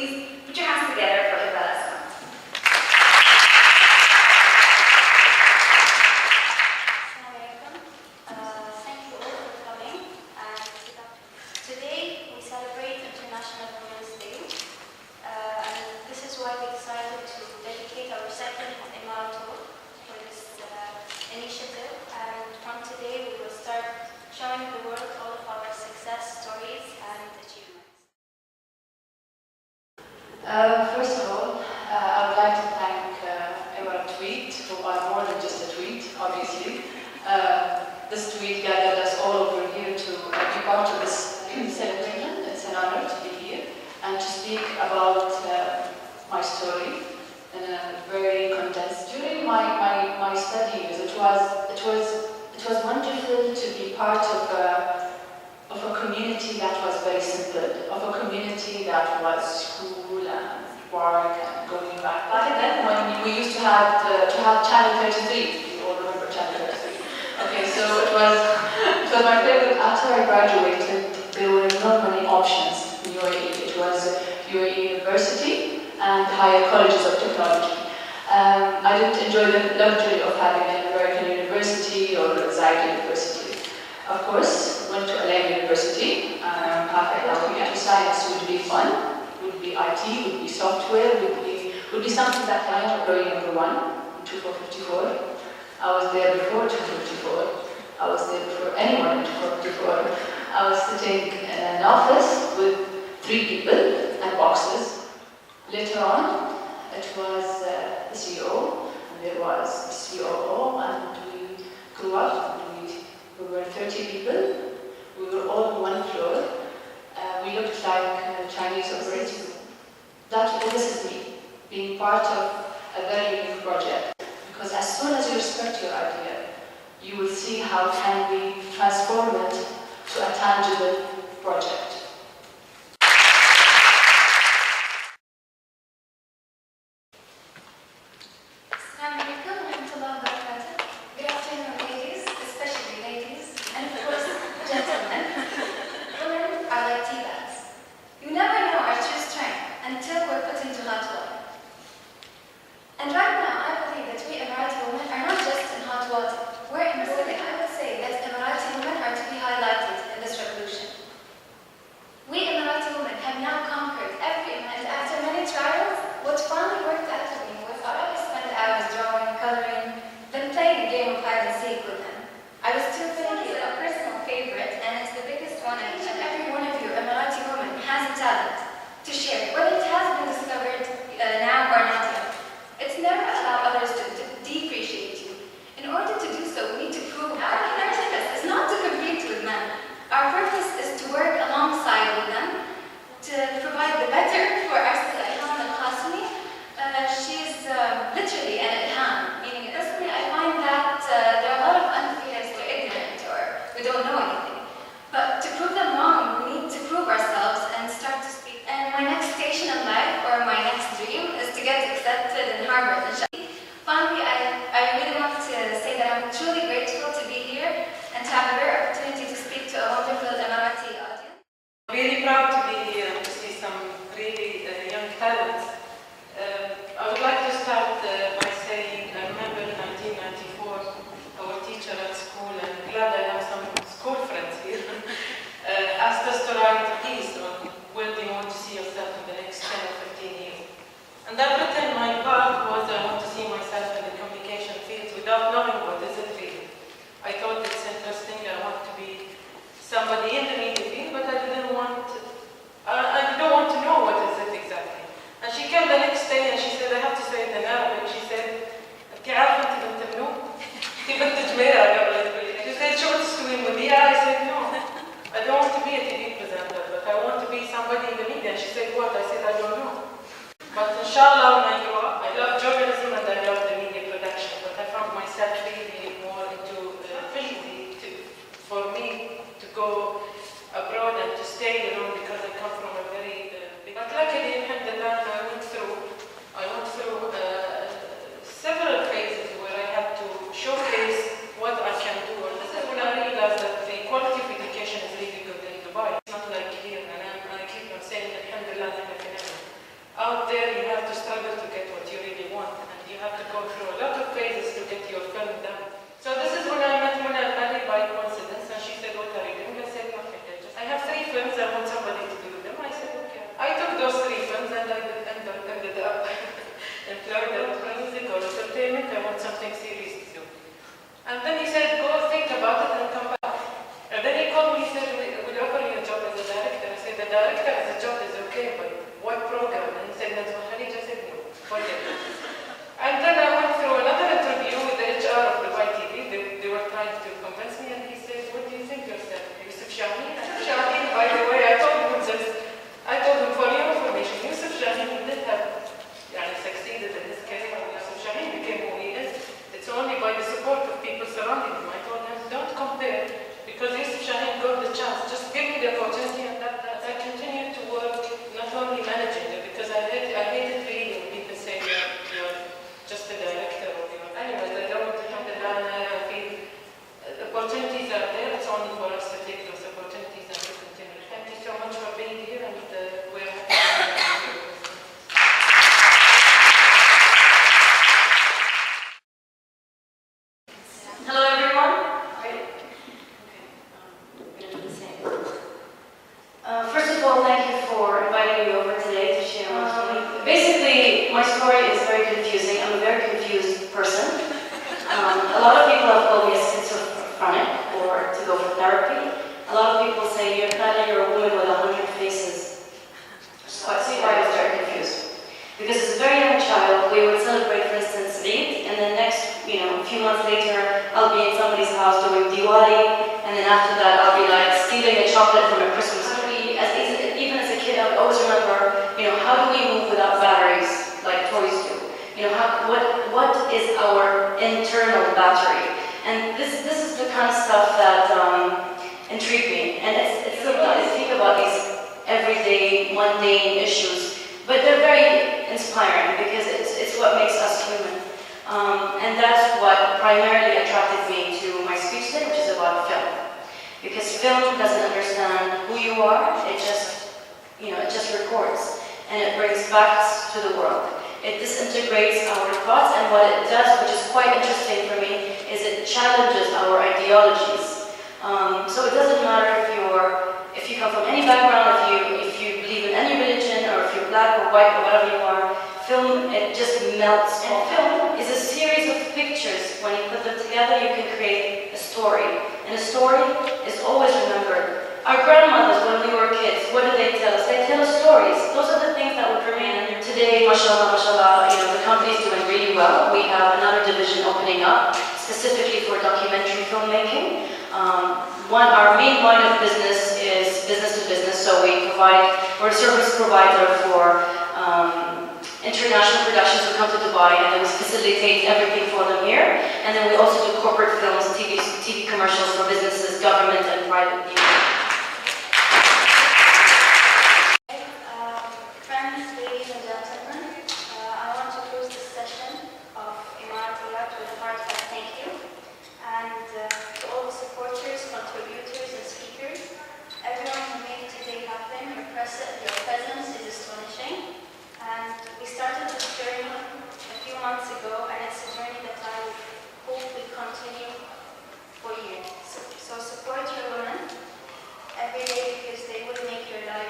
please put your hands together for Ibrahim. Thank you all for coming. Today we celebrate International Women's Day. And this is why we decided to dedicate our second Emirateyat for this initiative. And from today we will start showing the world all of our success stories and achievements. First of all, I would like to thank Emirateyat, who are more than just a tweet, obviously. This tweet gathered us all over here to be part of this celebration. It's an honor to be here and to speak about my story in a very condensed. During my studies, it was wonderful to be part of a community that was very simple, of a community that was school and work and going back. Back then, when we used to have Channel 33, you all remember Channel 33. Okay, so it was my favorite. After I graduated, there were not many options in UAE. It was UAE University and higher colleges of technology. I didn't enjoy the luxury of having an American university or a Zayed University. Of course, went to Al University. Computer science would be fun, would be IT, would be software, would be something that I enjoyed. Number one, 2454. I was there before 254. I was there before anyone in 254. I was sitting in an office with 3 people and boxes. Later on, it was the CEO, and there was the COO, and we grew up, and we were 30 people. We were all on one floor. We looked like Chinese operators. This is me, being part of a very unique project. Because as soon as you respect your idea, you will see how can we transform it to a tangible project. Good afternoon, ladies, especially ladies, and of course, gentlemen. Women are like tea bags. You never know our true strength until we're put into hot water. And right now, I believe that we Emirati women are not just in hot water. We're in boiling. I would say that Emirati women are to be highlighted in this revolution. We Emirati women have now conquered every, and after many trials, what finally worked out for me was I always spent hours drawing, coloring, then playing a game of hide and seek with them. I was too finicky. It's a personal favorite, and it's the biggest one. Each and every one of you Emirati women has a talent to share, whether it has been discovered now or not yet. It's never allow others to depreciate you. In order to do so, we need to prove our purpose is not to compete with men. Our purpose is to work alongside with them to provide the better for our society. She's literally an ilham, meaning personally I find that there are a lot of unfairness we're ignorant or we don't know anything. But to prove them wrong, we need to prove ourselves and start to speak. And my next station in life, or my next dream, is to get accepted in Harvard. Finally, I really want to say that I'm truly grateful to be here and to have a rare opportunity to speak to a wonderful Emirati audience. Really proud to be here and to see some really young talents. I would like to start by saying I remember in 1994, our teacher at school, and I'm glad I have some school friends here, asked us to write a piece on where do you want to see yourself in the next 10 or 15 years. And I've written my part was I want to see myself in the communication field without knowing what is it really. I thought it's interesting, I want to be somebody in the media field, but I don't want to know what is it exactly. And she came the next day and she said, I have to say it in Arabic. She said, "أنت عارفة أنت بنت منو؟ أنت بنت جميلة قبل تقولي." She said, "شو بتسوي مذيعة?" I said, "No, I don't want to be a TV presenter, but I want to be somebody in the media." And she said, "What?" I said, "I don't know. But inshallah, when I grow up, I love journalism and I love the media production. But I found myself really more into visually for me to go abroad and to stay alone because I come from a very big. But luckily, alhamdulillah, I went through several phases where I had to showcase what I can do. And this is when I realized that the quality of education is really good in Dubai. It's not like here, and I keep on saying alhamdulillah, never can ever. always remember, how do we move without batteries like toys do? What is our internal battery? And this is the kind of stuff that intrigued me. And it's so nice to think about these everyday, mundane issues, but they're very inspiring because it's what makes us human. And that's what primarily attracted me to my speech today, which is about film. Because film doesn't understand who you are, it just records, and it brings facts to the world. It disintegrates our thoughts, and what it does, which is quite interesting for me, is it challenges our ideologies. So it doesn't matter if you come from any background, if you believe in any religion, or if you're black or white or whatever you are, film, it just melts. And film is a series of pictures. When you put them together, you can create a story. And a story is always remembered. Our grandmothers, when we were kids, what did they tell us? They tell us stories. Those are the things that would remain. And today, mashallah, the company is doing really well. We have another division opening up, specifically for documentary filmmaking. Our main line of business is business to business, so we're a service provider for international productions who come to Dubai, and then we facilitate everything for them here. And then we also do corporate films, TV commercials for businesses, government, and private people. Friends, ladies and gentlemen, I want to close this session of Emirateyat with a heartfelt thank you. And to all the supporters, contributors, and speakers, everyone who made today happen, your presence is astonishing. And we started this journey a few months ago, and it's a journey that I hope will continue for years. So support your women every day, because they will make your life